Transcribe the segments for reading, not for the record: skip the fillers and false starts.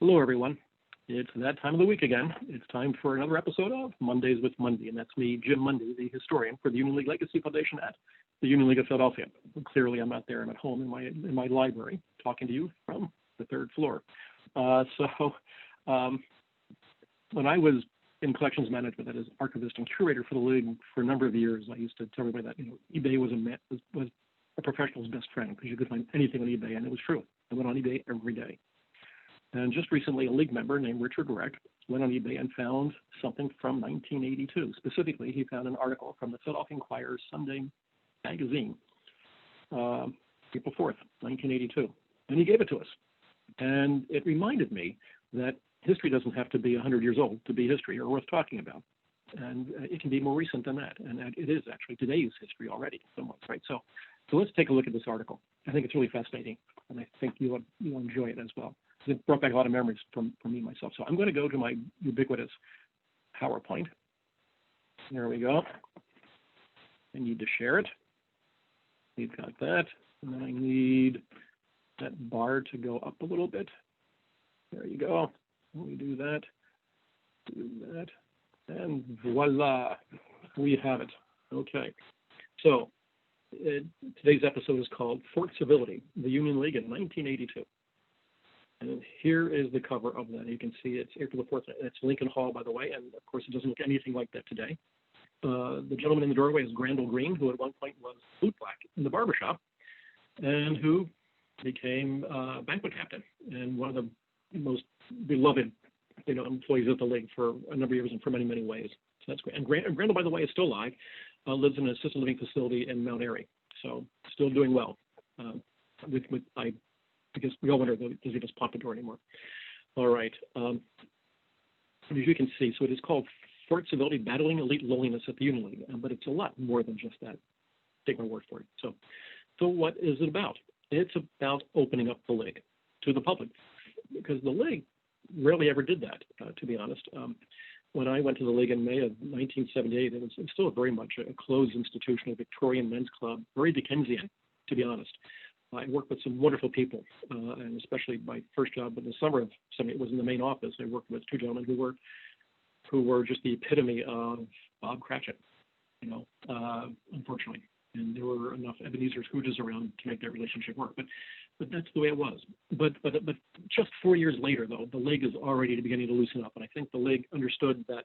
Hello, everyone. It's that time of the week again. It's time for another episode of Mondays with Mundy, and that's me, Jim Mundy, the historian for the Union League Legacy Foundation at the Union League of Philadelphia. Clearly, I'm not there. I'm at home in my library, talking to you from the third floor. When I was in collections management, that is, archivist and curator for the League for a number of years, I used to tell everybody that eBay was a professional's best friend because you could find anything on eBay, and it was true. I went on eBay every day. And just recently, a League member named Richard Reck went on eBay and found something from 1982. Specifically, he found an article from the Philadelphia Inquirer Sunday magazine, April 4th, 1982. And he gave it to us. And it reminded me that history doesn't have to be 100 years old to be history or worth talking about. And it can be more recent than that. And it is actually today's history already, somewhat, right? So let's take a look at this article. I think it's really fascinating, and I think you'll enjoy it as well. It brought back a lot of memories for me myself. So I'm going to go to my ubiquitous PowerPoint. There we go. I need to share it. We've got that. And then I need that bar to go up a little bit. There you go. Let me do that. And voila, we have it. Okay. So today's episode is called Fort Civility, the Union League in 1982. And here is the cover of that. You can see it's April the 4th. It's Lincoln Hall, by the way, and of course it doesn't look anything like that today. The gentleman in the doorway is Grandel Green, who at one point was bootblack in the barbershop, and who became banquet captain and one of the most beloved, employees of the League for a number of years and for many, many ways. So that's great. And Grandel, by the way, is still alive. Lives in an assisted living facility in Mount Airy, so still doing well. I guess we all wonder, does he just pompadour anymore? All right. As you can see, so it is called Fort Civility, Battling Elite Loneliness at the Union League, but it's a lot more than just that. Take my word for it. So what is it about? It's about opening up the League to the public, because the League rarely ever did that, to be honest. When I went to the League in May of 1978, it was still very much a closed institution, a Victorian men's club, very Dickensian, to be honest. I worked with some wonderful people, and especially my first job in the summer of 78 was in the main office. I worked with two gentlemen who were just the epitome of Bob Cratchit, unfortunately. And there were enough Ebenezer Scrooges around to make that relationship work. But that's the way it was. But just 4 years later, though, the League is already beginning to loosen up. And I think the League understood that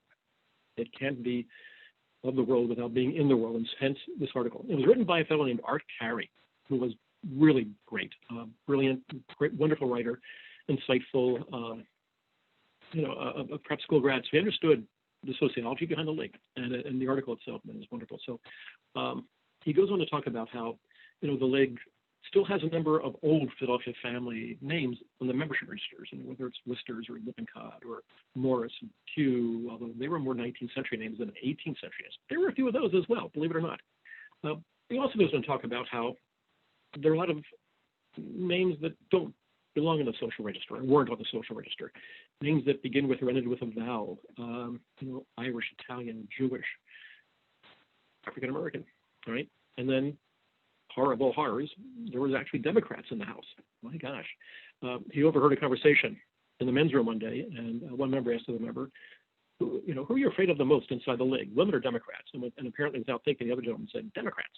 it can't be of the world without being in the world, and hence this article. It was written by a fellow named Art Carey, who was really great, brilliant, great, wonderful writer, insightful, a prep school grad. So he understood the sociology behind the League, and the article itself is wonderful. So he goes on to talk about how, the League still has a number of old Philadelphia family names on the membership registers, whether it's Listers or Lippincott or Morris and Pugh, although they were more 19th century names than 18th century names. There were a few of those as well, believe it or not. He also goes on to talk about how there are a lot of names that don't belong in the social register or weren't on the social register. Names that begin with or ended with a vowel, Irish, Italian, Jewish, African American, right? And then, horror of all horrors, there was actually Democrats in the House. My gosh. He overheard a conversation in the men's room one day, and one member asked the other member, who are you afraid of the most inside the League, women or Democrats? And apparently, without thinking, the other gentleman said, Democrats.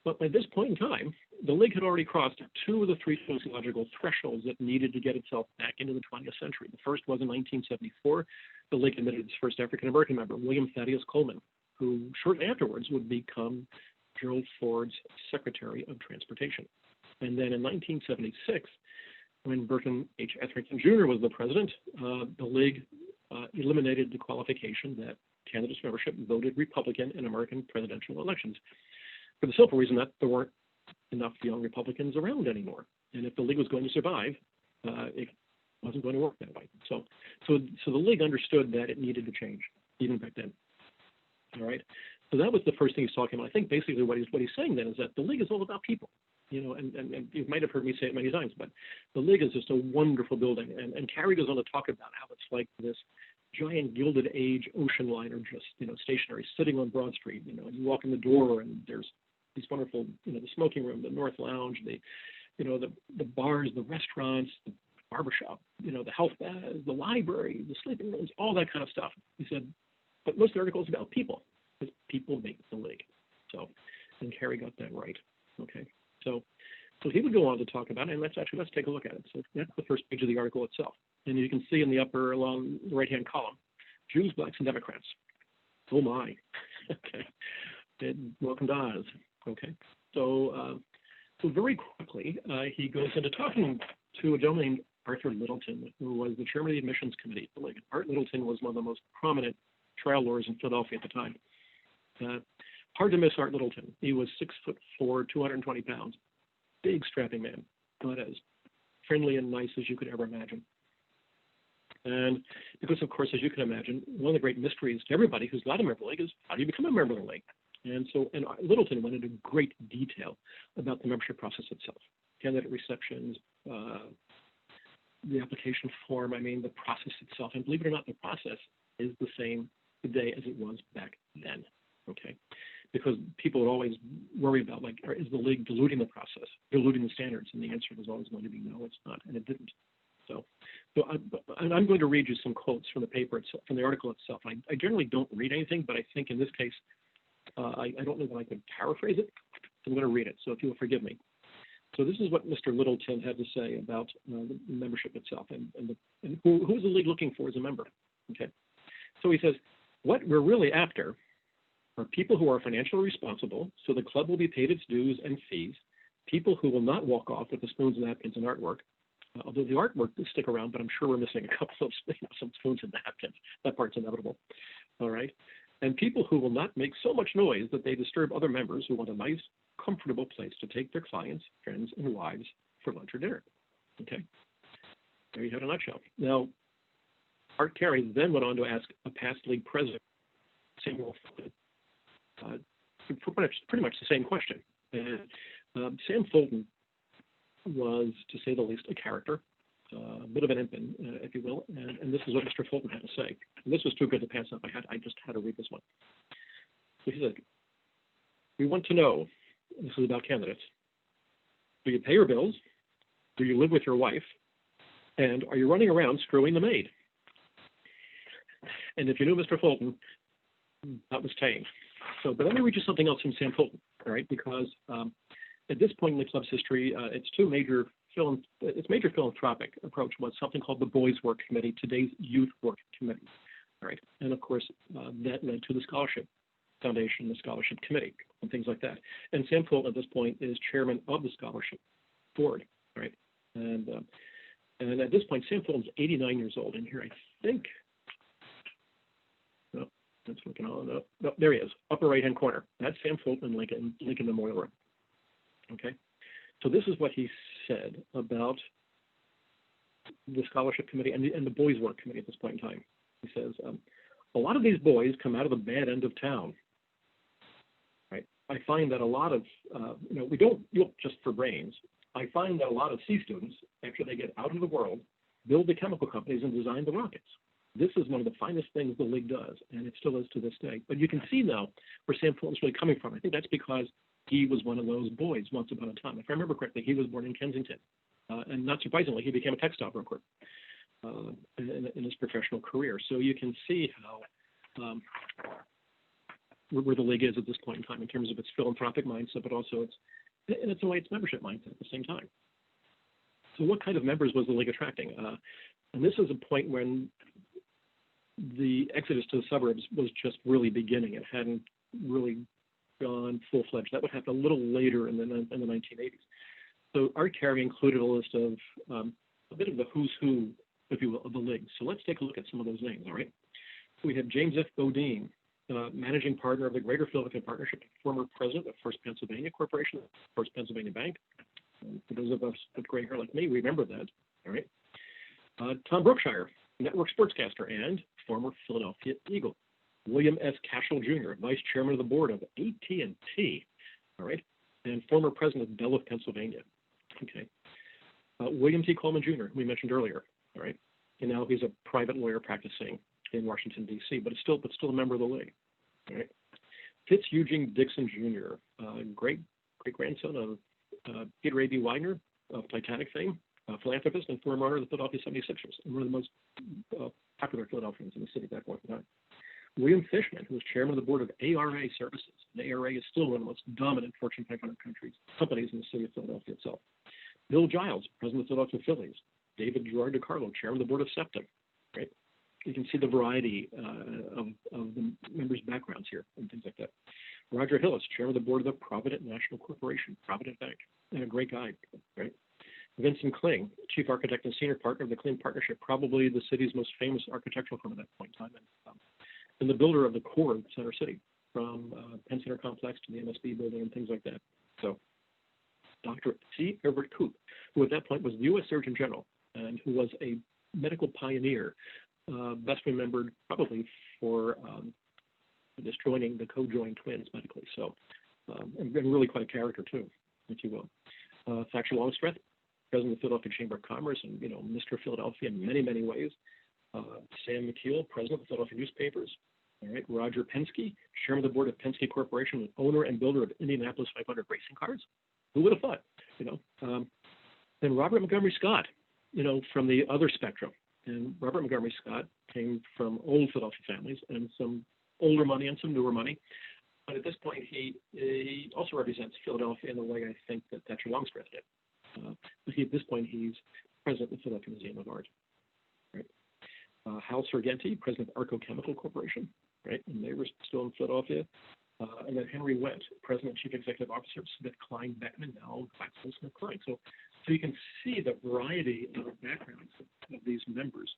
But by this point in time, the League had already crossed two of the three sociological thresholds that needed to get itself back into the 20th century. The first was in 1974. The League admitted its first African-American member, William Thaddeus Coleman, who shortly afterwards would become Gerald Ford's Secretary of Transportation. And then in 1976, when Burton H. Etherington Jr. was the president, the League eliminated the qualification that candidates for membership voted Republican in American presidential elections, for the simple reason that there weren't enough young Republicans around anymore. And if the League was going to survive, it wasn't going to work that way. So the League understood that it needed to change, even back then. All right. So that was the first thing he's talking about. I think basically what he's saying then is that the League is all about people. And you might have heard me say it many times, but the League is just a wonderful building. And Carey goes on to talk about how it's like this giant Gilded Age ocean liner, just stationary, sitting on Broad Street. And you walk in the door, and there's these wonderful, the smoking room, the North Lounge, the bars, the restaurants, the barbershop, the health baths, the library, the sleeping rooms, all that kind of stuff. He said, but most of the article is about people, because people make the league. So, and Carey got that right. Okay, so he would go on to talk about it, and let's take a look at it. So that's the first page of the article itself, and you can see in the upper along the right-hand column, Jews, blacks, and Democrats. Oh my. Okay. And welcome to Oz. Okay. So very quickly, he goes into talking to a gentleman named Arthur Littleton, who was the chairman of the admissions committee at the league. Art Littleton was one of the most prominent trial lawyers in Philadelphia at the time. Hard to miss Art Littleton. He was 6'4", 220 pounds, big strapping man, but as friendly and nice as you could ever imagine. And because, of course, as you can imagine, one of the great mysteries to everybody who's not a member of the league is how do you become a member of the league? And Littleton went into great detail about the membership process itself, candidate receptions, the application form, the process itself. And believe it or not, the process is the same today as it was back then, okay? Because people would always worry about, is the league diluting the process, diluting the standards? And the answer was always going to be no, it's not, and it didn't. So I'm going to read you some quotes from the paper itself, from the article itself. I generally don't read anything, but I think in this case, I don't know that I could paraphrase it. So I'm going to read it, so if you'll forgive me. So this is what Mr. Littleton had to say about the membership itself and who is the league looking for as a member. Okay. So he says, what we're really after are people who are financially responsible, so the club will be paid its dues and fees, people who will not walk off with the spoons, napkins, and artwork. Although the artwork does stick around, but I'm sure we're missing a couple of some spoons and napkins. That part's inevitable. All right. And people who will not make so much noise that they disturb other members who want a nice, comfortable place to take their clients, friends, and wives for lunch or dinner. Okay. There you have it in a nutshell. Now, Art Carey then went on to ask a past league president, Samuel Fulton, pretty much the same question. And Sam Fulton was, to say the least, a character, a bit of an imp, if you will, and this is what Mr. Fulton had to say. And this was too good to pass up. I just had to read this one. So he said, we want to know, this is about candidates, do you pay your bills? Do you live with your wife? And are you running around screwing the maid? And if you knew Mr. Fulton, that was tame. So, but let me read you something else from Sam Fulton, all right? Because at this point in the club's history, its major philanthropic approach was something called the Boys Work Committee, today's Youth Work Committee, all right? And of course, that led to the Scholarship Foundation, the Scholarship Committee, and things like that. And Sam Fulton at this point is chairman of the Scholarship Board, right? And at this point, Sam Fulton's 89 years old. And here I think, no, that's looking on up. No, there he is, upper right-hand corner. That's Sam Fulton, Lincoln Memorial Room. Okay, so this is what he said about the Scholarship Committee and the Boys Work Committee at this point in time. He says, a lot of these boys come out of the bad end of town. Right? I find that a lot of, we don't look just for brains. I find that a lot of C students, after they get out into the world, build the chemical companies and design the rockets. This is one of the finest things the league does, and it still is to this day. But you can see now where Sam Fulton's really coming from. I think that's because he was one of those boys once upon a time. If I remember correctly, he was born in Kensington. And not surprisingly, he became a textile broker in his professional career. So you can see how where the league is at this point in time in terms of its philanthropic mindset, but also its membership mindset at the same time. So what kind of members was the league attracting? And this is a point when the exodus to the suburbs was just really beginning. It hadn't really gone full-fledged. That would happen a little later in the 1980s. So Art Carey included a list of a bit of the who's who, if you will, of the league. So let's take a look at some of those names, all right? So we have James F. Bodine, managing partner of the Greater Philadelphia Partnership, former president of First Pennsylvania Corporation, First Pennsylvania Bank. And for those of us with gray hair like me, remember that, all right? Tom Brookshire, network sportscaster and former Philadelphia Eagle. William S. Cashel Jr., vice chairman of the board of AT&T, all right, and former president of Bell of Pennsylvania. Okay. William T. Coleman Jr., we mentioned earlier, all right, and now he's a private lawyer practicing in Washington, D.C., but still a member of the league. All right. Fitz Eugene Dixon Jr., great grandson of Peter A.B. Widener of Titanic fame, philanthropist and former owner of the Philadelphia 76ers, and one of the most popular Philadelphians in the city at that point in time. William Fishman, who was chairman of the board of ARA Services. And ARA is still one of the most dominant Fortune 500 companies in the city of Philadelphia itself. Bill Giles, president of the Philadelphia Phillies. David Gerard DiCarlo, chairman of the board of Septum. Right? You can see the variety of the members' backgrounds here and things like that. Roger Hillis, chairman of the board of the Provident National Corporation, Provident Bank, and a great guy, right? Vincent Kling, chief architect and senior partner of the Kling Partnership, probably the city's most famous architectural firm at that point in time, and the builder of the core of Center City, from Penn Center Complex to the MSB building and things like that. So, Dr. C. Herbert Koop, who at that point was the U.S. Surgeon General and who was a medical pioneer, best remembered probably for disjoining the co-joined twins medically. So, and really quite a character too, if you will. Thatcher Longstreth, president of the Philadelphia Chamber of Commerce, and Mr. Philadelphia in many, many ways. Sam McKeel, president of the Philadelphia newspapers. All right, Roger Penske, chairman of the board of Penske Corporation, and owner and builder of Indianapolis 500 racing cars. Who would have thought? Then Robert Montgomery Scott, from the other spectrum. And Robert Montgomery Scott came from old Philadelphia families and some older money and some newer money. But at this point, he also represents Philadelphia in the way I think that Thatcher Longstreth did. But at this point, he's president of the Philadelphia Museum of Art. Right? Hal Sorgenti, president of Arco Chemical Corporation, right? And they were still in Philadelphia. And then Henry Wendt, president and chief executive officer of Smith Klein Beckman, now GlaxoSmithKline. So you can see the variety of backgrounds of these members,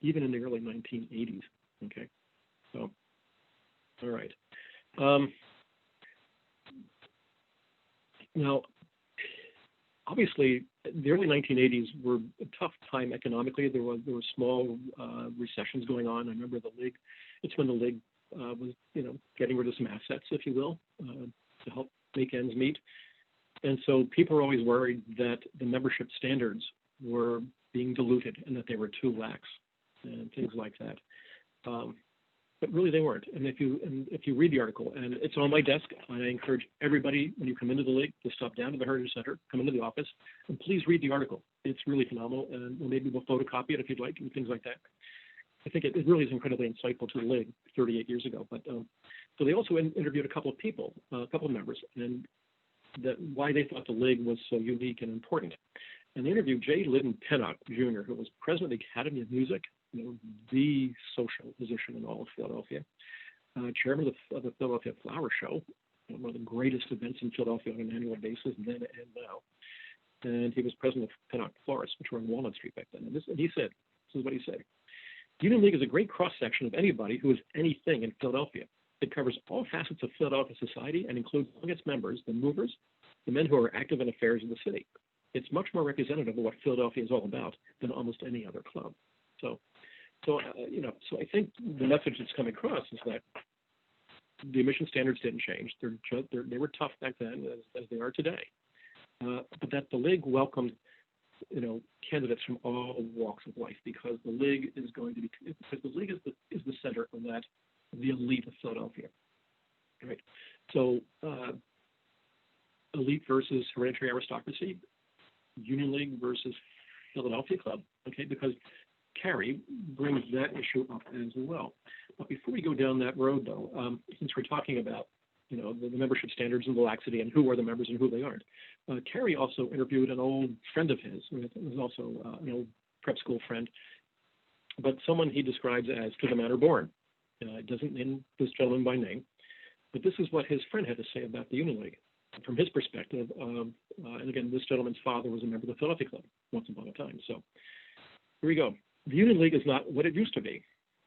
even in the early 1980s. Okay, so all right. Now, obviously, the early 1980s were a tough time economically. There were small recessions going on. I remember the league. It's when the league was, getting rid of some assets, if you will, to help make ends meet. And so people were always worried that the membership standards were being diluted and that they were too lax and things like that. But really they weren't. And if you read the article, and it's on my desk, I encourage everybody when you come into the league to stop down to the Heritage Center, come into the office, and please read the article. It's really phenomenal, and maybe we'll photocopy it if you'd like, and things like that. I think it really is incredibly insightful to the league 38 years ago. But so they also interviewed a couple of people, a couple of members, and why they thought the league was so unique and important. And they interviewed J. Liddon Pennock, Jr., who was president of the Academy of Music, the social position in all of Philadelphia, chairman of the Philadelphia Flower Show, one of the greatest events in Philadelphia on an annual basis then and now. And he was president of Pennock Florists, which were on Walnut Street back then. And this is what he said. Union League is a great cross-section of anybody who is anything in Philadelphia. It covers all facets of Philadelphia society and includes among its members the movers, the men who are active in affairs of the city. It's much more representative of what Philadelphia is all about than almost any other club. So I think the message that's coming across is that the admission standards didn't change. They were tough back then as they are today. But that the league welcomed, candidates from all walks of life because the league is the center of that, the elite of Philadelphia. Right. So elite versus hereditary aristocracy, Union League versus Philadelphia Club. Okay, because Carey brings that issue up as well. But before we go down that road, though, since we're talking about the membership standards and the laxity and who are the members and who they aren't, Carey also interviewed an old friend of his, who was also an old prep school friend, but someone he describes as to the manner born. It doesn't name this gentleman by name, but this is what his friend had to say about the Union League. From his perspective, and again, this gentleman's father was a member of the Philadelphia Club once upon a time. So here we go. The Union League is not what it used to be.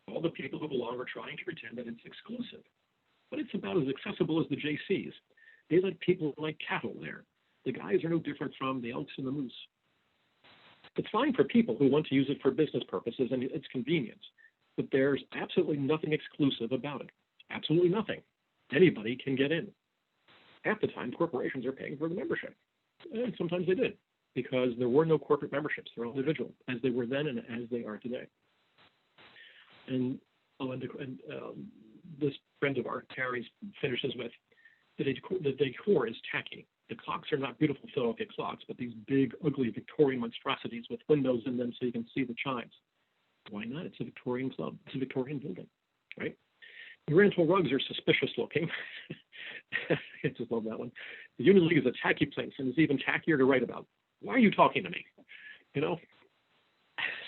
All the people who belong are trying to pretend that it's exclusive, but it's about as accessible as the JCs. They let people like cattle there. The guys are no different from the elks and the moose. It's fine for people who want to use it for business purposes and its convenience, but there's absolutely nothing exclusive about it. Absolutely nothing. Anybody can get in. Half the time, corporations are paying for the membership, and sometimes they did, because there were no corporate memberships. They're all individual, as they were then and as they are today. And this friend of ours, Carey's, finishes with, the decor is tacky. The clocks are not beautiful Philadelphia clocks, but these big, ugly Victorian monstrosities with windows in them so you can see the chimes. Why not? It's a Victorian club. It's a Victorian building, right? The Oriental rugs are suspicious looking. I just love that one. The Union League is a tacky place and is even tackier to write about. Why are you talking to me? You know?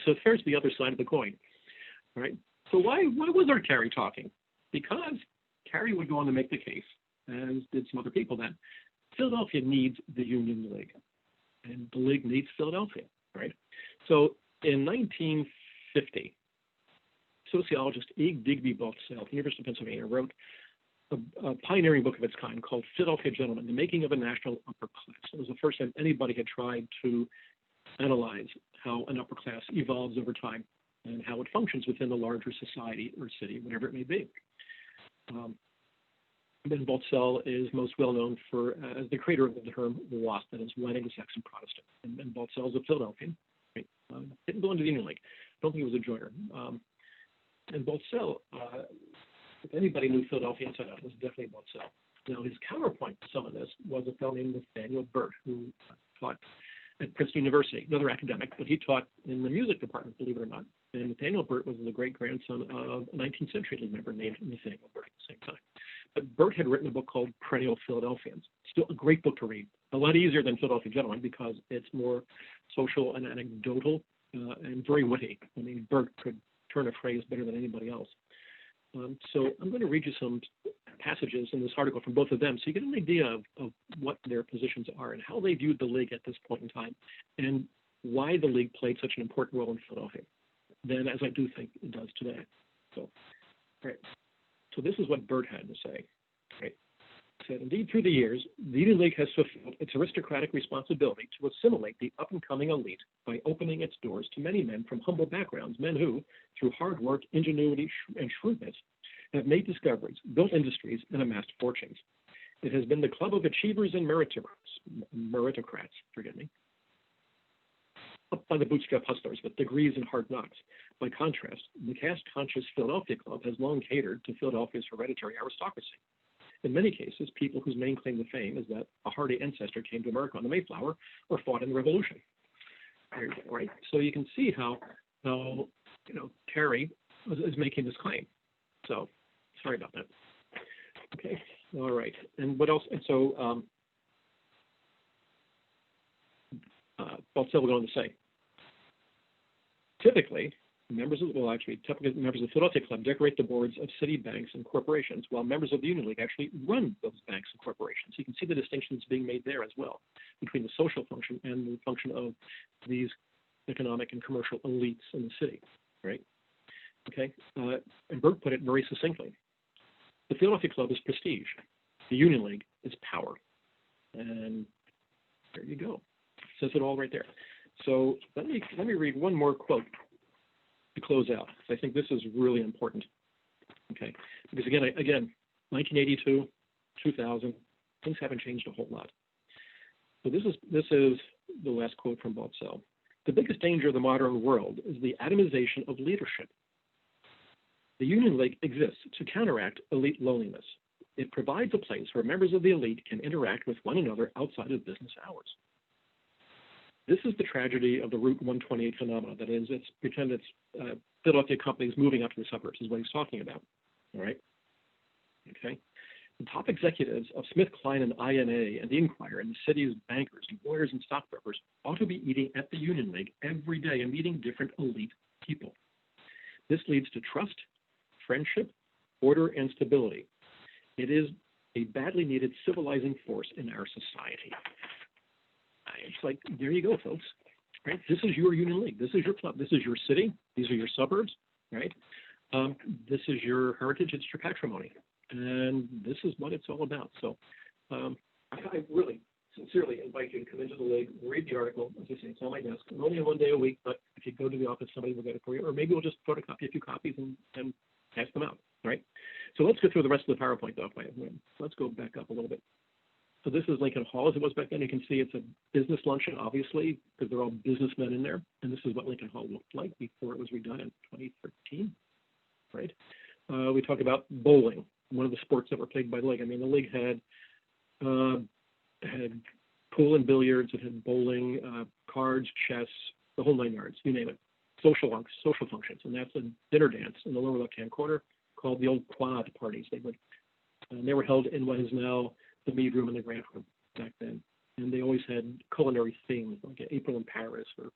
So there's the other side of the coin, right? So why was our Carey talking? Because Carey would go on to make the case, as did some other people then. Philadelphia needs the Union League, and the League needs Philadelphia, right? So in 1950, sociologist E. Digby Baltzell at the University of Pennsylvania wrote a pioneering book of its kind called Philadelphia Gentlemen, The Making of a National Upper Class. It was the first time anybody had tried to analyze how an upper class evolves over time and how it functions within the larger society or city, whatever it may be. Ben Baltzell is most well known for as the creator of the term WASP, that is White Anglo-Saxon Protestant. And Baltzell is a Philadelphian. Right? Didn't belong to the Union League. I don't think he was a joiner. And Baltzell, if anybody knew Philadelphia inside out, it was definitely Baltzell. Now, his counterpoint to some of this was a fellow named Nathaniel Burt, who taught at Princeton University, another academic, but he taught in the music department, believe it or not. And Nathaniel Burt was the great-grandson of a 19th century League member named Nathaniel Burt at the same time. But Burt had written a book called Perennial Philadelphians. Still a great book to read. A lot easier than Philadelphia Gentlemen because it's more social and anecdotal and very witty. I mean, Burt could turn a phrase better than anybody else. So I'm going to read you some passages in this article from both of them so you get an idea of what their positions are and how they viewed the League at this point in time and why the League played such an important role in Philadelphia than as I do think it does today. So, right. So this is what Burt had to say. Right. He said, indeed, through the years, the Union League has fulfilled its aristocratic responsibility to assimilate the up-and-coming elite by opening its doors to many men from humble backgrounds, men who, through hard work, ingenuity, and shrewdness, have made discoveries, built industries, and amassed fortunes. It has been the club of achievers and meritocrats, up by the bootstrap hustlers with degrees and hard knocks. By contrast, the caste-conscious Philadelphia Club has long catered to Philadelphia's hereditary aristocracy. In many cases, people whose main claim to fame is that a hardy ancestor came to America on the Mayflower or fought in the Revolution. Right? So you can see how Carey is making this claim. So, sorry about that. Okay, all right. And what else? And so, Baltzell will go on to say, typically, members of the Philadelphia Club decorate the boards of city banks and corporations, while members of the Union League actually run those banks and corporations. You can see the distinctions being made there as well between the social function and the function of these economic and commercial elites in the city, right? Okay, and Burt put it very succinctly. The Philadelphia Club is prestige. The Union League is power. And there you go. Says it all right there. So let me read one more quote to close out. I think this is really important. Okay, because again, 1982, 2000, things haven't changed a whole lot. So this is the last quote from Baltzell. The biggest danger of the modern world is the atomization of leadership. The Union League exists to counteract elite loneliness. It provides a place where members of the elite can interact with one another outside of business hours. This is the tragedy of the Route 128 phenomena. That is, pretend it's Philadelphia companies moving up to the suburbs is what he's talking about. All right? Okay? The top executives of Smith, Klein, and INA, and the Inquirer, and the city's bankers, and lawyers, and stockbrokers ought to be eating at the Union League every day and meeting different elite people. This leads to trust, friendship, order, and stability. It is a badly needed civilizing force in our society. It's like, there you go, folks. Right? This is your Union League. This is your club. This is your city. These are your suburbs. Right? This is your heritage. It's your patrimony. And this is what it's all about. So I really sincerely invite you to come into the League, read the article. As I say, it's on my desk. I'm only one day a week, but if you go to the office, somebody will get it for you. Or maybe we'll just photocopy a few copies and pass them out. Right? So let's go through the rest of the PowerPoint, though. Let's go back up a little bit. So this is Lincoln Hall as it was back then. You can see it's a business luncheon, obviously, because they're all businessmen in there. And this is what Lincoln Hall looked like before it was redone in 2013, right? We talk about bowling, one of the sports that were played by the League. I mean, the League had pool and billiards. It had bowling, cards, chess, the whole 9 yards, you name it. Social functions, and that's a dinner dance in the lower left-hand corner called the old quad parties. They were held in what is now the mead room and the grant room back then, and they always had culinary themes like April in Paris or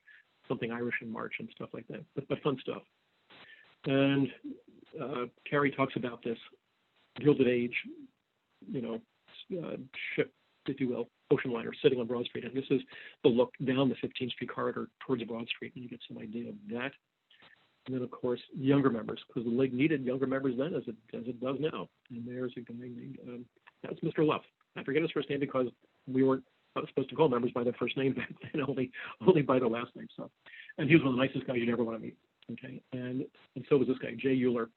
something Irish in March and stuff like that, but fun stuff. And Carrie talks about this Gilded Age, ship, if you will, ocean liner sitting on Broad Street. And this is the look down the 15th Street corridor towards Broad Street, and you get some idea of that. And then, of course, younger members, because the league needed younger members then as it does now. And there's a guy named, that's Mr. Luff. I forget his first name because we weren't supposed to call members by their first name back then, only by their last name. So, and he was one of the nicest guys you'd ever want to meet. Okay, and so was this guy, Jay Euler,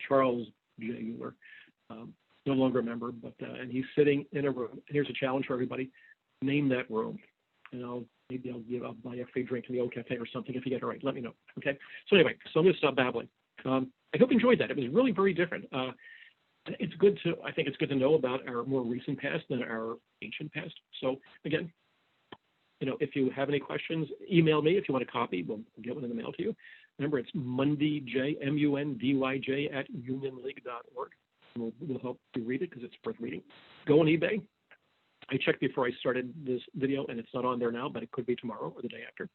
Charles J. Euler. No longer a member, but and he's sitting in a room. And here's a challenge for everybody: name that room, and maybe I'll buy a free drink in the old cafe or something if you get it right. Let me know. Okay. So anyway, so I'm going to stop babbling. I hope you enjoyed that. It was really very different. I think it's good to know about our more recent past than our ancient past. So again, if you have any questions, email me if you want a copy. We'll get one in the mail to you. Remember, it's MundyJ, MUNDYJ @unionleague.org. We'll help you read it because it's worth reading. Go on eBay. I checked before I started this video, and it's not on there now, but it could be tomorrow or the day after.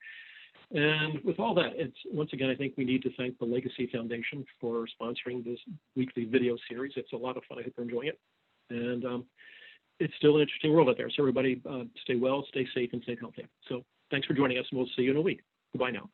And with all that, once again, I think we need to thank the Legacy Foundation for sponsoring this weekly video series. It's a lot of fun. I hope you're enjoying it. And it's still an interesting world out there. So everybody stay well, stay safe, and stay healthy. So thanks for joining us, and we'll see you in a week. Goodbye now.